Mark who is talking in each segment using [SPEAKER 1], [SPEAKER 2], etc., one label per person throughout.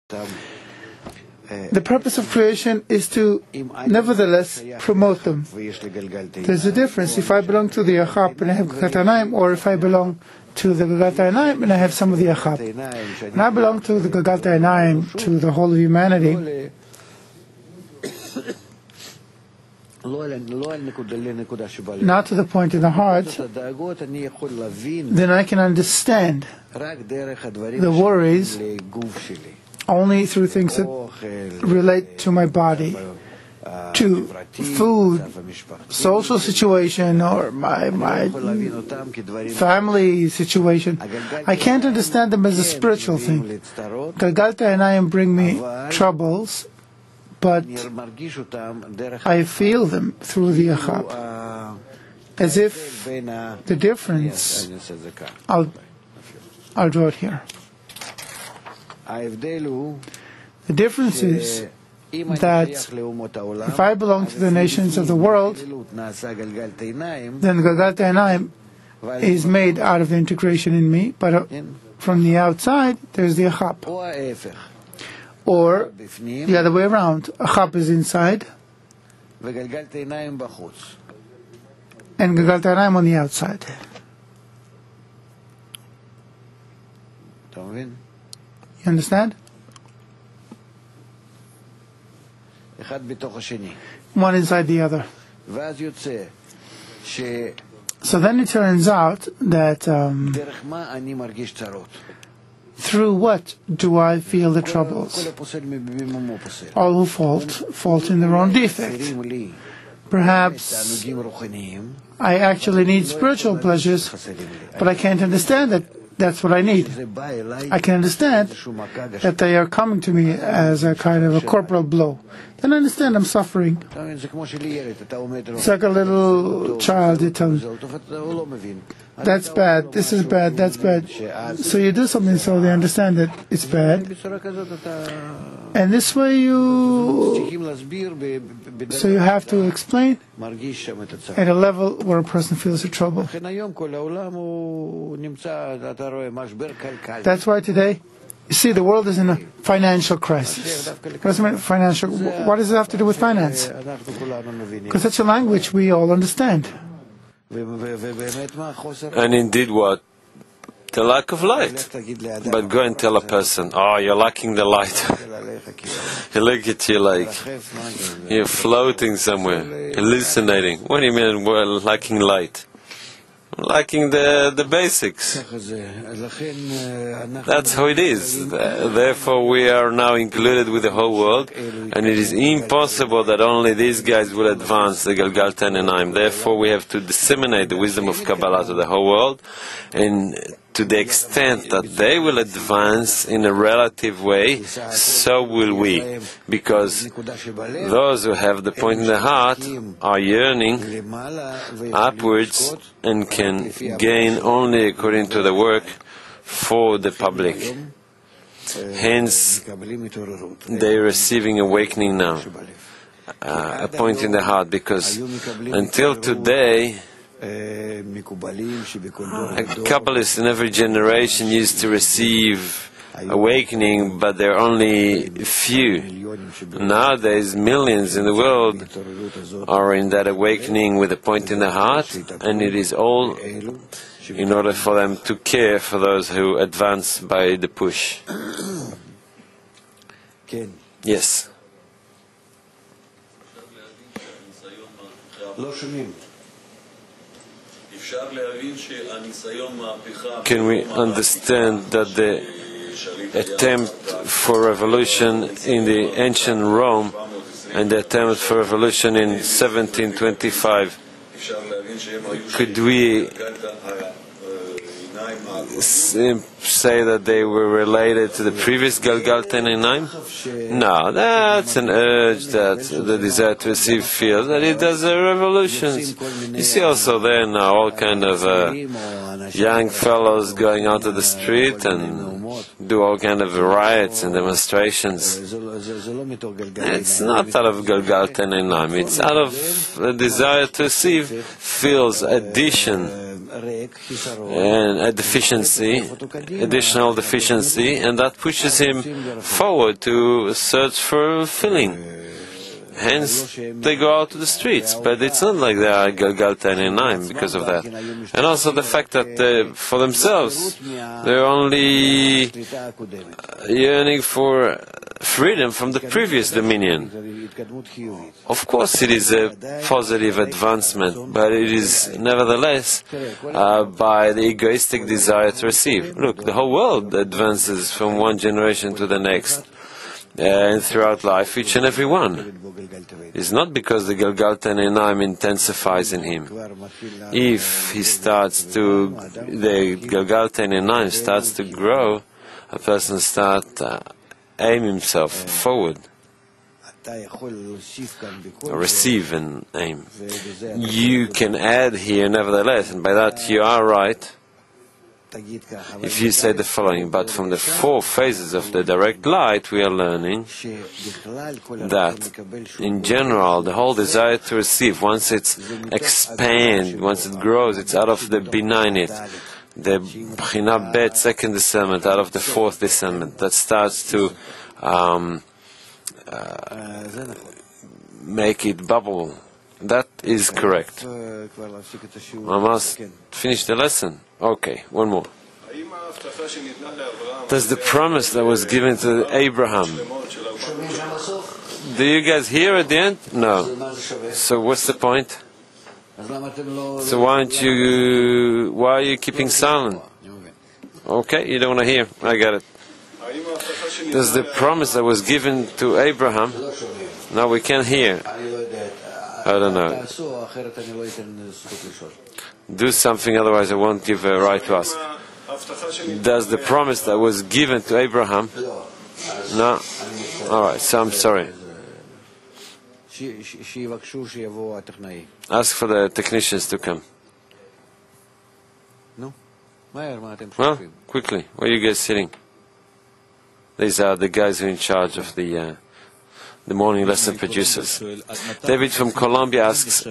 [SPEAKER 1] The purpose of creation is to nevertheless promote them. There's a difference if I belong to the Achab and I have Gagat Einayim, or if I belong to the Gagat Einayim and I have some of the Achab. When I belong to the Gagat Einayim, to the whole of humanity, not to the point in the heart, then I can understand the worries only through things that relate to my body, to food, social situation, or my family situation. I can't understand them as a spiritual thing. Galgal Einayim bring me troubles, but I feel them through the Achab, as if the difference, I'll draw it here. The difference is that if I belong to the nations of the world, then Gagat Einayim is made out of the integration in me, but from the outside there's the Achab. Or the other way around, Achab is inside and Gagat Einayim on the outside. You understand? One inside the other. So then it turns out that through what do I feel the troubles? All who fault in their own defect. Perhaps I actually need spiritual pleasures, but I can't understand that that's what I need. I can understand that they are coming to me as a kind of a corporal blow. Then I understand I'm suffering. It's like a little child, you tell me, that's bad, this is bad, that's bad. So you do something so they understand that it's bad. And this way so you have to explain at a level where a person feels the trouble. That's why today, you see, the world is in a financial crisis. What does it mean, financial? What does it have to do with finance? Because that's a language we all understand.
[SPEAKER 2] And indeed what? The lack of light. But go and tell a person, oh, you're lacking the light. He look at you like you're floating somewhere, hallucinating. What do you mean we're lacking light? Lacking the basics. That's how it is. Therefore we are now included with the whole world, and it is impossible that only these guys will advance the Galgal Einayim. Therefore we have to disseminate the wisdom of Kabbalah to the whole world, and to the extent that they will advance in a relative way, so will we. Because those who have the point in the heart are yearning upwards and can gain only according to the work for the public. Hence, they are receiving awakening now, a point in the heart, because until today, a Kabbalist in every generation used to receive awakening, but there are only few. Nowadays, millions in the world are in that awakening with a point in the heart, and it is all in order for them to care for those who advance by the push. Yes. Can we understand that the attempt for revolution in the ancient Rome and the attempt for revolution in 1725, could we say that they were related to the previous Galgal Einayim? No, that's an urge that the desire to receive feels, that it does revolutions. You see also there now all kind of young fellows going out to the street and do all kind of riots and demonstrations. It's not out of Galgal Einayim, it's out of a desire to receive feels, addition and a deficiency, additional deficiency, and that pushes him forward to search for filling. Hence, they go out to the streets, but it's not like they are Galgalta and Einaim because of that. And also the fact that for themselves, they're only yearning for freedom from the previous dominion. Of course, it is a positive advancement, but it is nevertheless by the egoistic desire to receive. Look, the whole world advances from one generation to the next. And throughout life, each and every one. It's not because the Galgalta and Einaim intensifies in him. If he starts to, the Galgalta and Einaim starts to grow, a person starts aim himself forward, receive and aim. You can add here, nevertheless, and by that you are right, if you say the following, but from the 4 phases of the direct light we are learning that in general the whole desire to receive, once it's expands, once it grows, it's out of the Binainit, the Bchina Bet, second discernment, out of the 4th discernment, that starts to make it bubble. That is correct. I must finish the lesson. Okay, one more. Does the promise that was given to Abraham, do you guys hear at the end? No. So what's the point? So why are you keeping silent? Okay, you don't want to hear. I got it. Does the promise that was given to Abraham, no, we can't hear. I don't know. Do something, otherwise I won't give a right to ask. Does the promise that was given to Abraham? No? Alright, so I'm sorry. Ask for the technicians to come. Well, quickly. Where are you guys sitting? These are the guys who are in charge of the morning lesson producers. David from Colombia asks,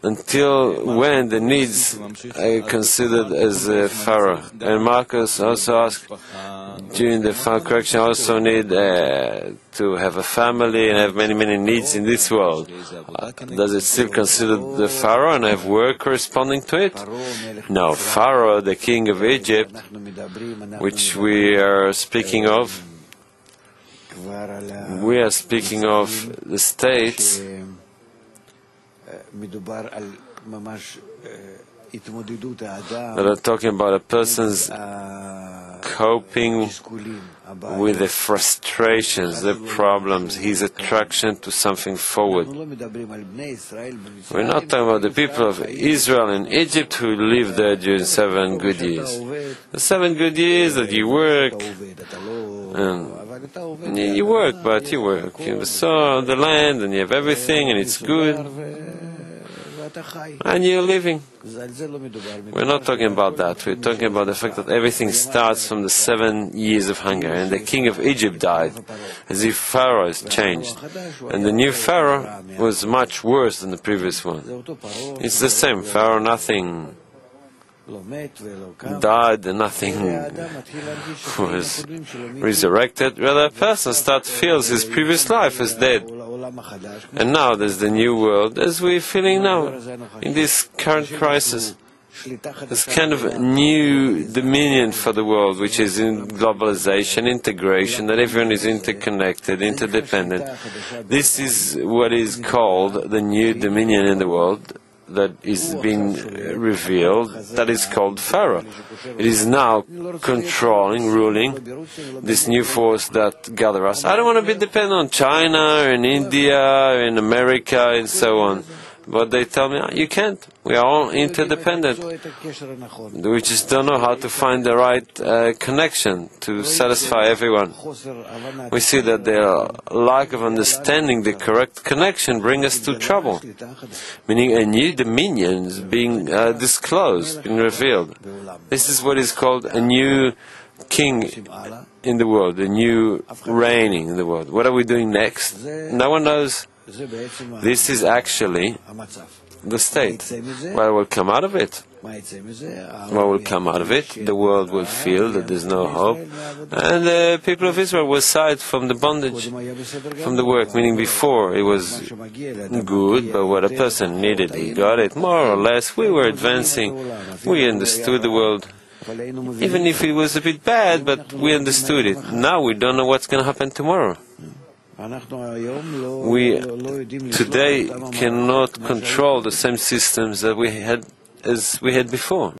[SPEAKER 2] until when the needs are considered as a Pharaoh? And Marcus also asks, during the Pharaoh correction, also need to have a family and have many needs in this world. Does it still consider the Pharaoh and have work corresponding to it? No, Pharaoh, the king of Egypt, which we are speaking of, we are speaking of the states that are talking about a person's coping with the frustrations, the problems, his attraction to something forward. We're not talking about the people of Israel and Egypt who lived there during 7 good years. The 7 good years that you work, and you work, but you work. You saw the land and you have everything and it's good. And you're living. We're not talking about that. We're talking about the fact that everything starts from the 7 years of hunger. And the king of Egypt died, as if Pharaoh has changed. And the new Pharaoh was much worse than the previous one. It's the same. Pharaoh, nothing died and nothing was resurrected. Rather, a person feels his previous life as dead. And now there's the new world, as we're feeling now, in this current crisis. This kind of new dominion for the world, which is in globalization, integration, that everyone is interconnected, interdependent. This is what is called the new dominion in the world that is being revealed, that is called Pharaoh. It is now controlling, ruling this new force that gathers us. I don't want to be dependent on China, or in India, or in America, and so on. But they tell me, you can't. We are all interdependent. We just don't know how to find the right connection to satisfy everyone. We see that the lack of understanding the correct connection brings us to trouble. Meaning a new dominion is being disclosed, being revealed. This is what is called a new king in the world, a new reigning in the world. What are we doing next? No one knows. This is actually the state. What will come out of it? What will come out of it? The world will feel that there's no hope, and the people of Israel will side from the bondage, from the work, meaning before it was good, but what a person needed, we got it, more or less, we were advancing, we understood the world, even if it was a bit bad, but we understood it. Now we don't know what's going to happen tomorrow. We today cannot control the same systems that we had before.